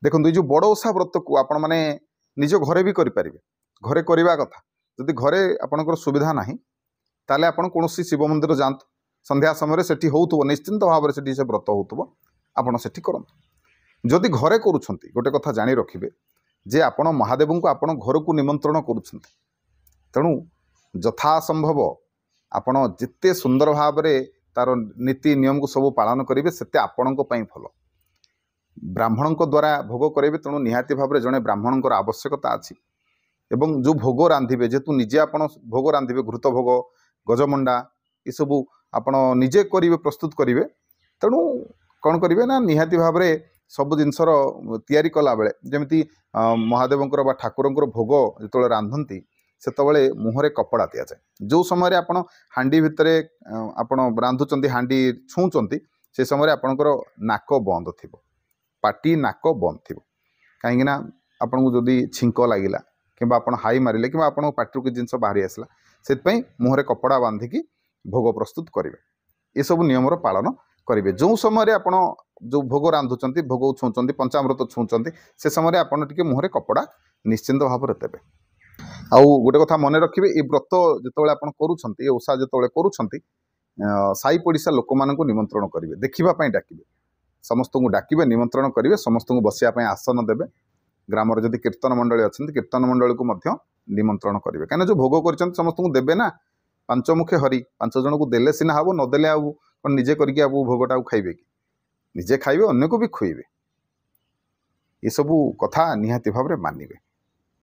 देखो ये जो बड़ ओषा व्रत को आपण मैंने निज घरे भी करें घरे करवा कथा जदि घरे आपंकर सुविधा ना ताले आपण कौन शिव मंदिर जातु संध्या समय से हो निश्चिंत भाव से से व्रत हो आपड़ से करतु जदि घरे करुँच गोटे कथा जानी रखिए जे आपण महादेव को आपण घर को निमंत्रण करुँच तेणु यथासंभव आपण जिते सुंदर भाव तार नीति नियम को सब पालन करेंगे से आपण भल ब्राह्मण द्वारा भोग करेंगे तेणु निहाती भाव में जड़े ब्राह्मण आवश्यकता अच्छी एवं जो भोग रांधिबे जेतु निजे आपण भोग रांधिबे घृत भोग गजमंडा ये सबू आपण निजे करेंगे प्रस्तुत करेंगे तेणु कौन करेंगे ना निहाती भाव में सब जिनसर तैयारी कला बेले जमी महादेवंकर बा ठाकुरंकर भोग जो रांधती सेतबले मुहरे कपड़ा दि जाए जो समय आपण हांडी भितर आपण रांधुंट हांडी छुँच से समय आपणकर नाक बंद थी पाटी नाक बंद थी कहीं आपन को जदि छिंक लगिला कि हाई मारे कि पाटी को जिनस बाहरी आसला से मुहरे कपड़ा बांधिकी भोग प्रस्तुत करेंगे ये सब नियम पालन करेंगे जो समय आप जो भोग रांधुंट भोग छुँच पंचामृत छुँच से समय आपड़ टे मुहरे कपड़ा निश्चिंत भाव में देवे आउ गोटे कथा मन रखिए ये व्रत जिते आप करुँचा जिते करुँच साई पड़िशा लोक मान निमंत्रण करेंगे देखापी डाकिबे समस्त को डाकिबे निमंत्रण करेंगे समस्त को बसिया आसन देवे ग्राम जदि कीर्तन मंडली अच्छा कीर्तन मंडली को निमंत्रण करेंगे कहीं जो भोग कर समस्त को देवे ना पांचमुखे हरि 5 जन को देले सीना हम नदेले आउ निजे करके भोगटा खाइबे कि निजे खाइबे अन्य को भी खुएबे ये सबू कथा निहाती भाव में मानिबे।